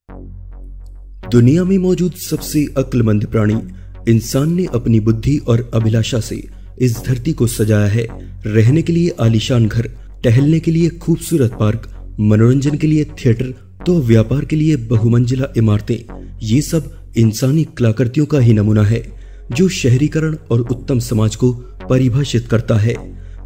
दुनिया में मौजूद सबसे अक्लमंद प्राणी इंसान ने अपनी बुद्धि और अभिलाषा से इस धरती को सजाया है। रहने के लिए आलीशान घर, टहलने के लिए खूबसूरत पार्क, मनोरंजन के लिए थिएटर तो व्यापार के लिए बहुमंजिला इमारतें, ये सब इंसानी कलाकृतियों का ही नमूना है जो शहरीकरण और उत्तम समाज को परिभाषित करता है।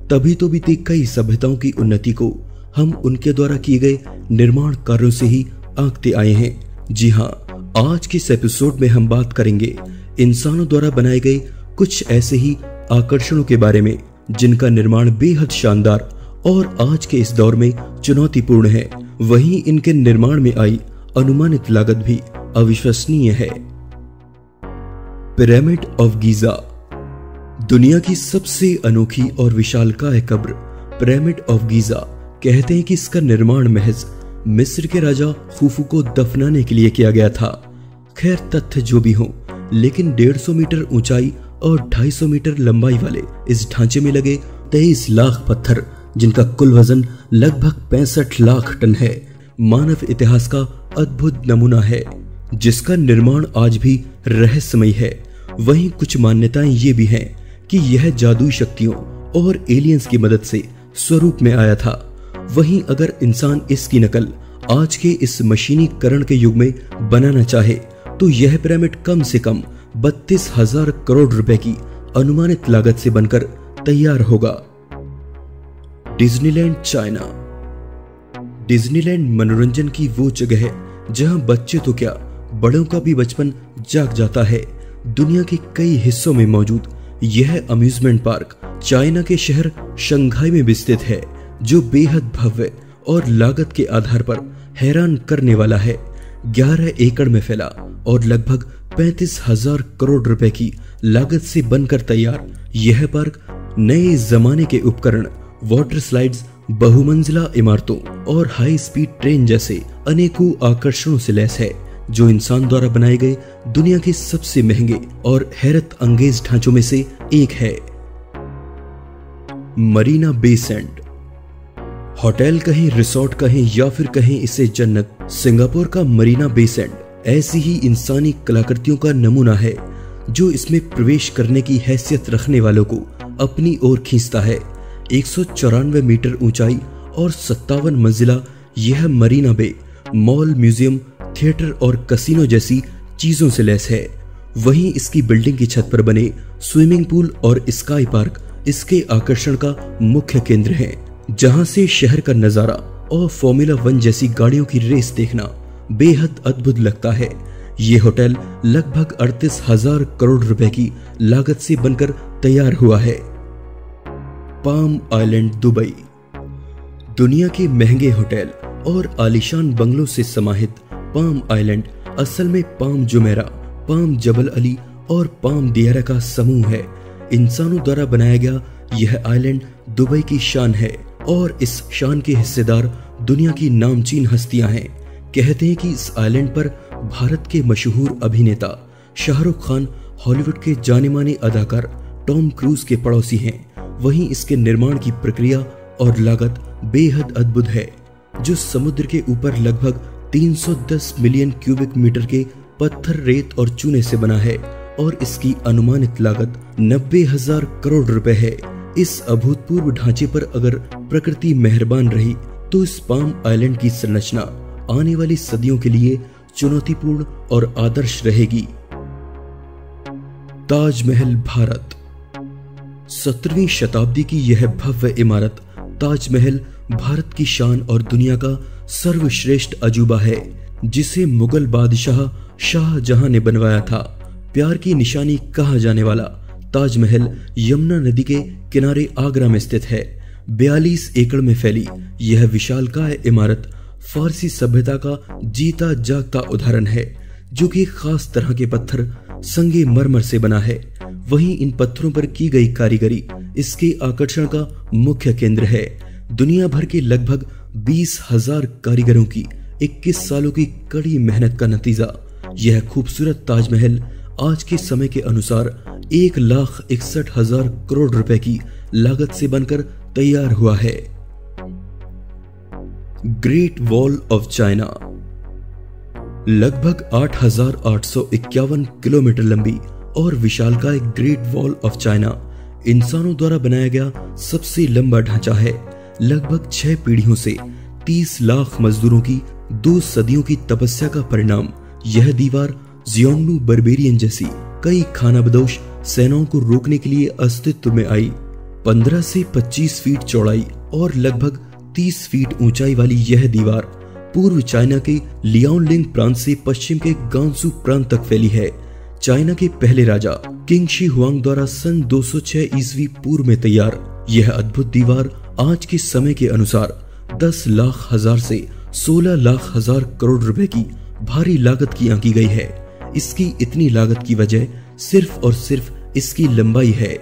तभी तो बीती कई सभ्यताओं की उन्नति को हम उनके द्वारा किए गए निर्माण कार्यों से ही आंकते आए हैं। जी हाँ, आज के इस एपिसोड में हम बात करेंगे इंसानों द्वारा बनाए गए कुछ ऐसे ही आकर्षणों के बारे में जिनका निर्माण बेहद शानदार और आज के इस दौर में चुनौतीपूर्ण है। वहीं इनके निर्माण में आई अनुमानित लागत भी अविश्वसनीय है। पिरामिड ऑफ गीजा, दुनिया की सबसे अनोखी और विशालकाय कब्र पिरामिड ऑफ गीजा। कहते हैं कि इसका निर्माण महज मिस्र के राजा खुफू को दफनाने के लिए किया गया था। खैर, तथ्य जो भी हो, लेकिन 150 मीटर ऊंचाई और 250 मीटर लंबाई वाले इस ढांचे में लगे 23 लाख पत्थर, जिनका कुल वजन लगभग 65 लाख टन है, मानव इतिहास का अद्भुत नमूना है जिसका निर्माण आज भी रहस्यमय है। वहीं कुछ मान्यताएं ये भी हैं कि यह जादुई शक्तियों और एलियंस की मदद से स्वरूप में आया था। वहीं अगर इंसान इसकी नकल आज के इस मशीनीकरण के युग में बनाना चाहे तो यह पिरामिड कम से कम 32,000 करोड़ रुपए की अनुमानित लागत से बनकर तैयार होगा। डिज्नीलैंड चाइना, डिज्नीलैंड मनोरंजन की वो जगह है जहां बच्चे तो क्या, बड़ों का भी बचपन जाग जाता है। दुनिया के कई हिस्सों में मौजूद यह अम्यूजमेंट पार्क चाइना के शहर शंघाई में विस्तृत है, जो बेहद भव्य और लागत के आधार पर हैरान करने वाला है। 11 एकड़ में फैला और लगभग 35,000 करोड़ रुपए की लागत से बनकर तैयार यह पार्क नए जमाने के उपकरण, वाटर स्लाइड्स, बहुमंजिला इमारतों और हाई स्पीड ट्रेन जैसे अनेकों आकर्षणों से लैस है, जो इंसान द्वारा बनाए गए दुनिया के सबसे महंगे और हैरत अंगेज ढांचों में से एक है। मरीना बे सैंड, होटल कहें, रिसोर्ट कहें या फिर कहें इसे जन्नत, सिंगापुर का मरीना बे सैंड ऐसी ही इंसानी कलाकृतियों का नमूना है जो इसमें प्रवेश करने की हैसियत रखने वालों को अपनी ओर खींचता है। 194 मीटर ऊंचाई और 57 मंजिला यह मरीना बे मॉल, म्यूजियम, थिएटर और कसिनो जैसी चीजों से लैस है। वहीं इसकी बिल्डिंग की छत पर बने स्विमिंग पूल और स्काई पार्क इसके आकर्षण का मुख्य केंद्र है, जहां से शहर का नजारा और फॉर्मूला 1 जैसी गाड़ियों की रेस देखना बेहद अद्भुत लगता है। ये होटल लगभग 38,000 करोड़ रुपए की लागत से बनकर तैयार हुआ है। पाम आइलैंड दुबई, दुनिया के महंगे होटल और आलीशान बंगलों से समाहित पाम आइलैंड असल में पाम जुमेरा, पाम जबल अली और पाम दियारा का समूह है। इंसानों द्वारा बनाया गया यह आइलैंड दुबई की शान है और इस शान के हिस्सेदार दुनिया की नामचीन हस्तियां हैं। कहते हैं कि इस आइलैंड पर भारत के मशहूर अभिनेता शाहरुख खान, हॉलीवुड के जाने माने अदाकार टॉम क्रूज के पड़ोसी हैं। वहीं इसके निर्माण की प्रक्रिया और लागत बेहद अद्भुत है, जो समुद्र के ऊपर लगभग 310 मिलियन क्यूबिक मीटर के पत्थर, रेत और चूने से बना है और इसकी अनुमानित लागत 90,000 करोड़ रुपए है। इस अभूतपूर्व ढांचे पर अगर प्रकृति मेहरबान रही तो इस पाम आइलैंड की संरचना आने वाली सदियों के लिए चुनौतीपूर्ण और आदर्श रहेगी। ताजमहल, भारत, 17वीं शताब्दी की यह भव्य इमारत ताजमहल भारत की शान और दुनिया का सर्वश्रेष्ठ अजूबा है, जिसे मुगल बादशाह शाहजहां ने बनवाया था। प्यार की निशानी कहा जाने वाला ताजमहल यमुना नदी के किनारे आगरा में स्थित है। 42 एकड़ में फैली यह विशालकाय इमारत फारसी सभ्यता का जीता जागता उदाहरण है, जो कि खास तरह के पत्थर संगे मरमर से बना है। वहीं इन पत्थरों पर की गई कारीगरी इसके आकर्षण का मुख्य केंद्र है। दुनिया भर के लगभग 20,000 कारीगरों की 21 सालों की कड़ी मेहनत का नतीजा यह खूबसूरत ताजमहल आज के समय के अनुसार 1,61,000 करोड़ रुपए की लागत से बनकर तैयार हुआ है। ग्रेट वॉल ऑफ चाइना, लगभग 8,851 किलोमीटर लंबी और विशालकाय ग्रेट वॉल ऑफ चाइना इंसानों द्वारा बनाया गया सबसे लंबा ढांचा है। लगभग 6 पीढ़ियों से 30 लाख मजदूरों की 2 सदियों की तपस्या का परिणाम यह दीवार ज़ियोंगनू बर्बेरियन जैसी कई खानाबदोश सेनाओं को रोकने के लिए अस्तित्व में आई। 15 से 25 फीट चौड़ाई और लगभग 30 फीट ऊंचाई वाली यह दीवार पूर्व चाइना के लियाओनलिंग प्रांत से पश्चिम के गांसू प्रांत तक फैली है। चाइना के पहले राजा किंग शी हुआंग द्वारा सन 206 ईस्वी पूर्व में तैयार यह अद्भुत दीवार आज के समय के अनुसार 10 लाख हजार से 16 लाख हजार करोड़ रुपए की भारी लागत की आंकी गई है। इसकी इतनी लागत की वजह सिर्फ और सिर्फ इसकी लंबाई है।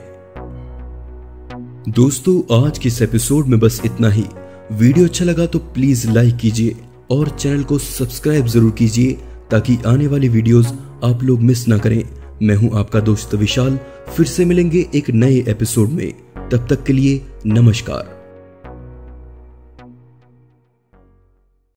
दोस्तों, आज के इस एपिसोड में बस इतना ही। वीडियो अच्छा लगा तो प्लीज लाइक कीजिए और चैनल को सब्सक्राइब जरूर कीजिए ताकि आने वाली वीडियोस आप लोग मिस ना करें। मैं हूं आपका दोस्त विशाल, फिर से मिलेंगे एक नए एपिसोड में। तब तक के लिए नमस्कार।